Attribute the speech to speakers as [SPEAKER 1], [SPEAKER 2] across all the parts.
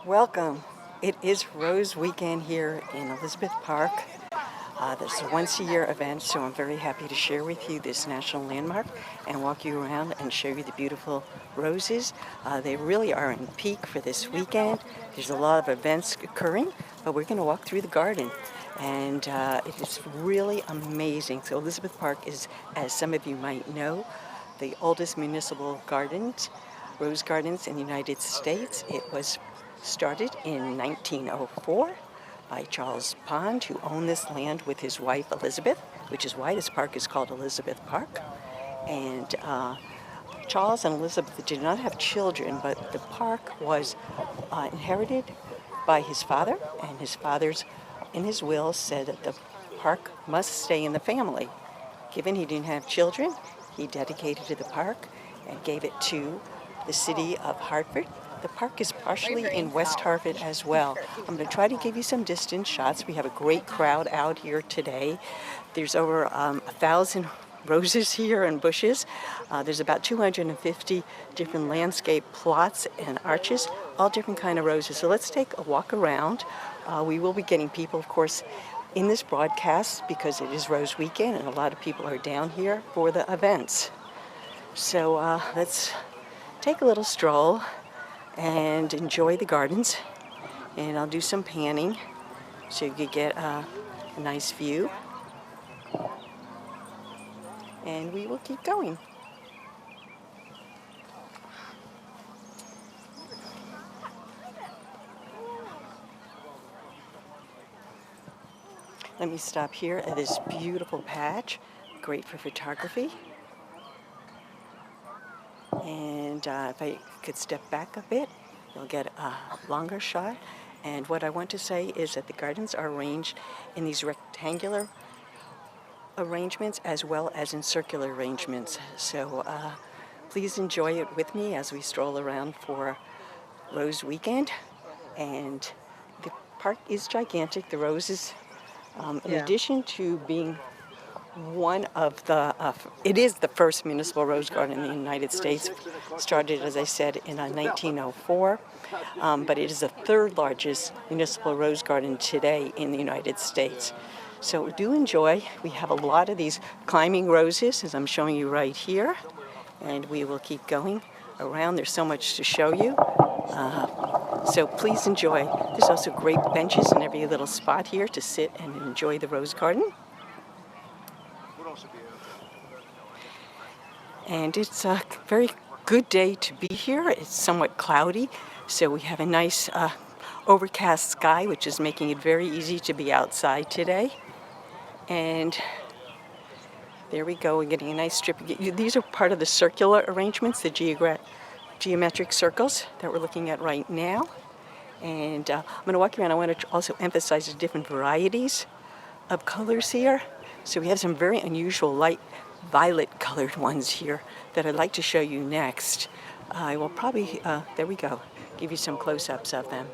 [SPEAKER 1] Welcome. It is Rose Weekend here in Elizabeth Park. This is a once-a-year event, so I'm very happy to share with you this national landmark and walk you around and show you the beautiful roses. They really are in peak for this weekend. There's a lot of events occurring, but we're going to walk through the garden, and it is really amazing. So Elizabeth Park is, as some of you might know, the oldest municipal gardens, rose gardens in the United States. It was started in 1904 by Charles Pond, who owned this land with his wife Elizabeth, which is why this park is called Elizabeth Park. And Charles and Elizabeth did not have children, but the park was inherited by his father, and his father's, in his will, said that the park must stay in the family. Given he didn't have children, he dedicated the park and gave it to the city of Hartford. The park is partially in West Hartford as well. I'm going to try to give you some distance shots. We have a great crowd out here today. There's over 1,000 roses here and bushes. There's about 250 different landscape plots and arches, all different kind of roses. So let's take a walk around. We will be getting people, of course, in this broadcast because it is Rose Weekend and a lot of people are down here for the events. So let's take a little stroll and enjoy the gardens, and I'll do some panning so you could get a nice view, and we will keep going. Let me stop here at this beautiful patch, great for photography. And if I could step back a bit, you'll get a longer shot. And what I want to say is that the gardens are arranged in these rectangular arrangements as well as in circular arrangements. So please enjoy it with me as we stroll around for Rose Weekend. And the park is gigantic. The roses, in addition to being one of the, it is the first municipal rose garden in the United States, started, as I said, in 1904, but it is the third largest municipal rose garden today in the United States. So do enjoy. We have a lot of these climbing roses, as I'm showing you right here, and we will keep going around. There's so much to show you. So please enjoy. There's also great benches in every little spot here to sit and enjoy the rose garden. And it's a very good day to be here. It's somewhat cloudy, so we have a nice overcast sky, which is making it very easy to be outside today. And there we go. We're getting a nice strip. These are part of the circular arrangements, the geometric circles that we're looking at right now. And I'm going to walk around. I want to also emphasize the different varieties of colors here. So we have some very unusual light violet colored ones here that I'd like to show you next. I will probably, there we go, give you some close-ups of them.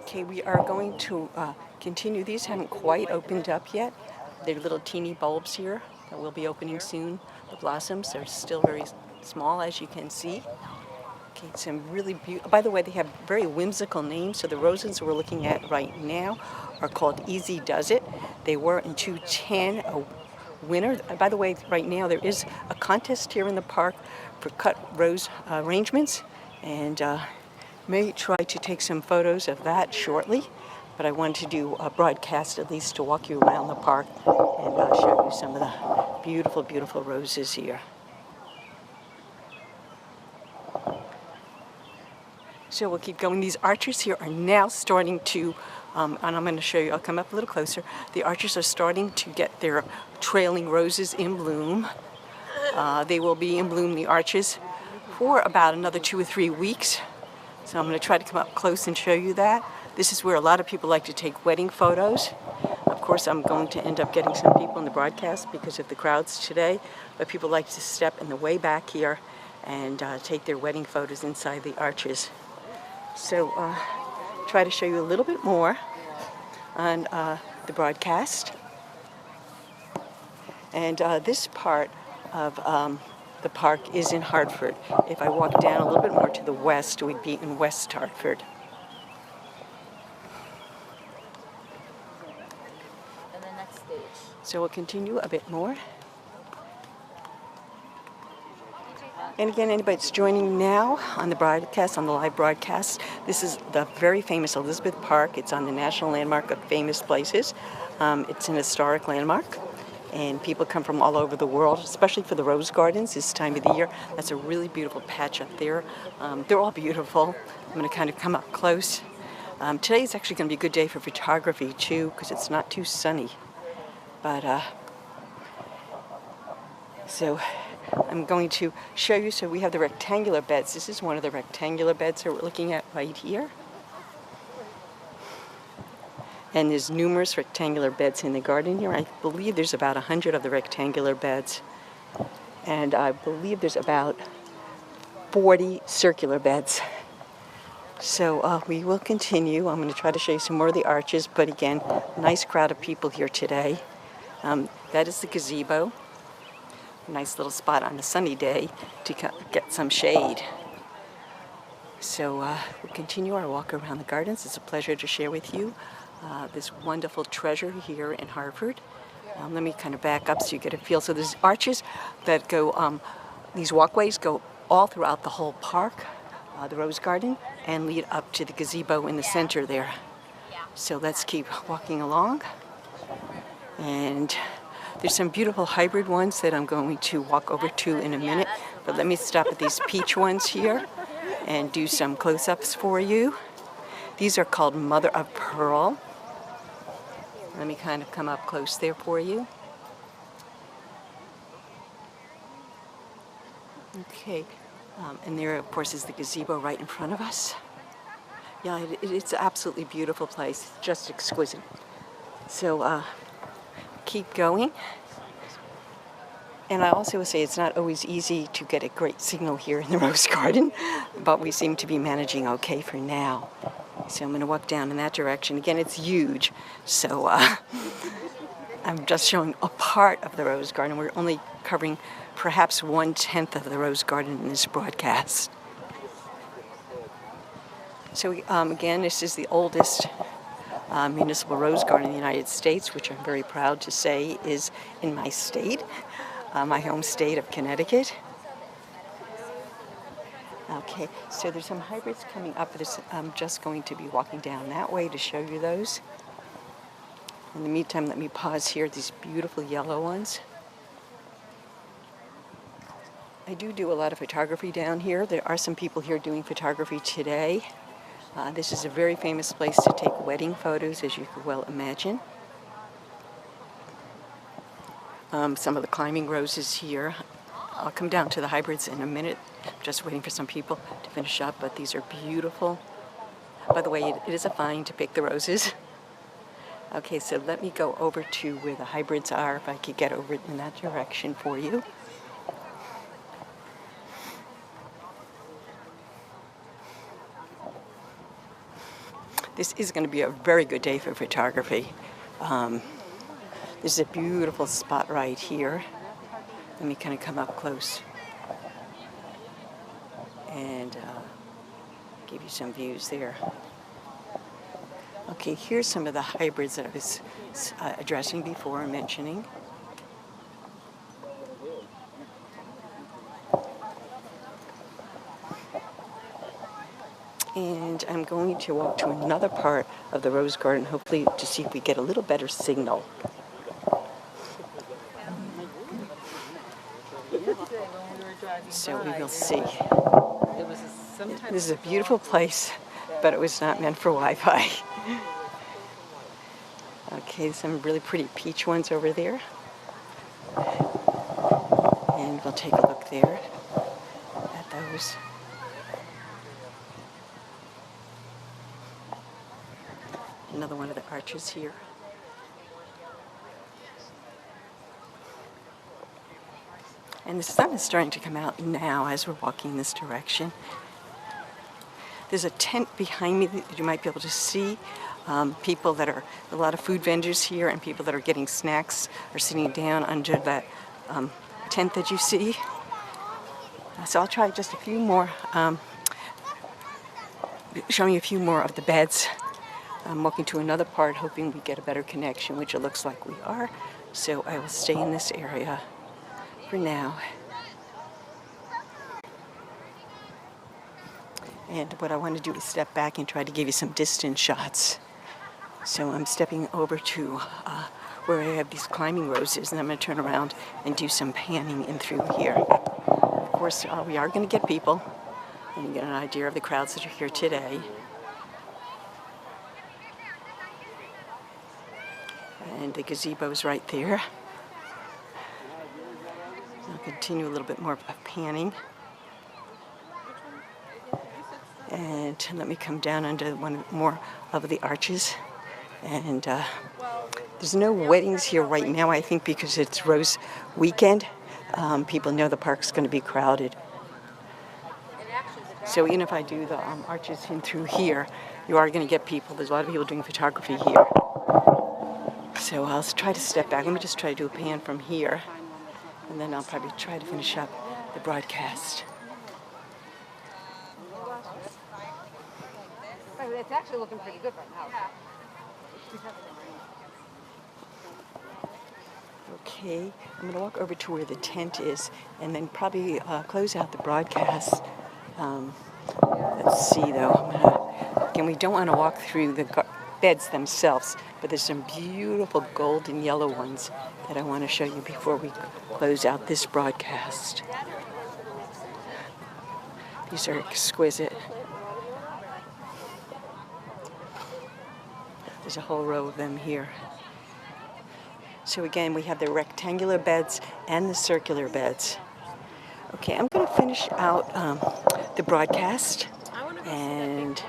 [SPEAKER 1] Okay, we are going to continue. These haven't quite opened up yet. They're little teeny bulbs here that will be opening soon. The blossoms are still very small, as you can see. Okay, some really beautiful, by the way, they have very whimsical names. So the roses we're looking at right now are called Easy Does It. They were in 2010 a winner. By the way, right now there is a contest here in the park for cut rose arrangements, and may try to take some photos of that shortly. But I wanted to do a broadcast at least to walk you around the park and show you some of the beautiful, beautiful roses here. So we'll keep going. These arches here are now starting to, and I'm going to show you, I'll come up a little closer. The arches are starting to get their trailing roses in bloom. They will be in bloom, the arches, for about another 2 or 3 weeks. So I'm going to try to come up close and show you that. This is where a lot of people like to take wedding photos. Of course, I'm going to end up getting some people in the broadcast because of the crowds today, but people like to step in the way back here and take their wedding photos inside the arches. So try to show you a little bit more on the broadcast. And this part of the park is in Hartford. If I walk down a little bit more to the west, we'd be in West Hartford.
[SPEAKER 2] And the next stage.
[SPEAKER 1] So we'll continue a bit more. And again, anybody that's joining now on the broadcast, on the live broadcast, this is the very famous Elizabeth Park. It's on the National Landmark of Famous Places. It's an historic landmark, and people come from all over the world, especially for the rose gardens this time of the year. That's a really beautiful patch up there. They're all beautiful. I'm going to kind of come up close. Today is actually going to be a good day for photography, too, because it's not too sunny. But, so I'm going to show you. So we have the rectangular beds. This is one of the rectangular beds that we're looking at right here. And there's numerous rectangular beds in the garden here. I believe there's about 100 of the rectangular beds. And I believe there's about 40 circular beds. So we will continue. I'm going to try to show you some more of the arches. But again, nice crowd of people here today. That is the gazebo. Nice little spot on a sunny day to get some shade. So we'll continue our walk around the gardens. It's a pleasure to share with you this wonderful treasure here in Hartford. Let me kind of back up so you get a feel. So there's arches that go, these walkways go all throughout the whole park, the Rose Garden, and lead up to the gazebo in the center there. So let's keep walking along. And there's some beautiful hybrid ones that I'm going to walk over to in a minute. But let me stop at these peach ones here and do some close-ups for you. These are called Mother of Pearl. Let me kind of come up close there for you. Okay, and there, of course, is the gazebo right in front of us. Yeah, it's an absolutely beautiful place, just exquisite. So keep going. And I also will say it's not always easy to get a great signal here in the Rose Garden, but we seem to be managing okay for now. So I'm going to walk down in that direction. Again, it's huge, so I'm just showing a part of the Rose Garden. We're only covering perhaps 1/10 of the Rose Garden in this broadcast. So again, this is the oldest municipal rose garden in the United States, which I'm very proud to say is in my state, my home state of Connecticut. Okay, so there's some hybrids coming up. I'm just going to be walking down that way to show you those. In the meantime, let me pause here. These beautiful yellow ones. I do a lot of photography down here. There are some people here doing photography today. This is a very famous place to take wedding photos, as you could well imagine. Some of the climbing roses here. I'll come down to the hybrids in a minute. Just waiting for some people to finish up, but these are beautiful. By the way, it is a fine to pick the roses. Okay, so let me go over to where the hybrids are, if I could get over in that direction for you. This is going to be a very good day for photography. This is a beautiful spot right here. Let me kind of come up close and give you some views there. Okay, here's some of the hybrids that I was addressing before and mentioning. And I'm going to walk to another part of the Rose Garden, hopefully to see if we get a little better signal. So we will see. This is a beautiful place, but it was not meant for Wi-Fi. Okay, some really pretty peach ones over there. And we'll take a look there at those. Another one of the arches here. And the sun is starting to come out now as we're walking in this direction. There's a tent behind me that you might be able to see. People that are, a lot of food vendors here, and people that are getting snacks are sitting down under that tent that you see. So I'll try just a few more, showing you a few more of the beds. I'm walking to another part, hoping we get a better connection, which it looks like we are. So I will stay in this area for now. And what I want to do is step back and try to give you some distance shots. So I'm stepping over to where I have these climbing roses, and I'm going to turn around and do some panning in through here. Of course, we are going to get people, and you get an idea of the crowds that are here today. And the gazebo's right there. I'll continue a little bit more of panning. And let me come down under one more of the arches. And there's no weddings here right now, I think, because it's Rose Weekend. People know the park's going to be crowded. So even if I do the arches in through here, you are going to get people. There's a lot of people doing photography here. So I'll try to step back. Let me just try to do a pan from here. And then I'll probably try to finish up the broadcast.
[SPEAKER 3] It's actually looking pretty good right now.
[SPEAKER 1] Okay, I'm going to walk over to where the tent is and then probably close out the broadcast. Let's see though. Again, we don't want to walk through the beds themselves, but there's some beautiful golden yellow ones that I want to show you before we close out this broadcast. These are exquisite. There's a whole row of them here. So again, we have the rectangular beds and the circular beds. Okay, I'm going to finish out the broadcast. And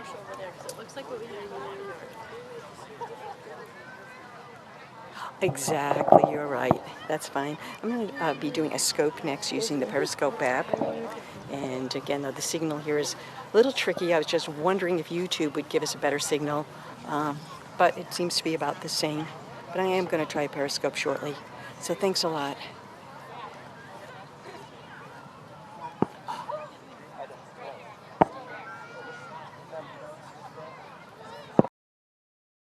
[SPEAKER 1] exactly, you're right. That's fine. I'm going to be doing a scope next using the Periscope app. And again, the signal here is a little tricky. I was just wondering if YouTube would give us a better signal. But it seems to be about the same. But I am going to try Periscope shortly. So thanks a lot.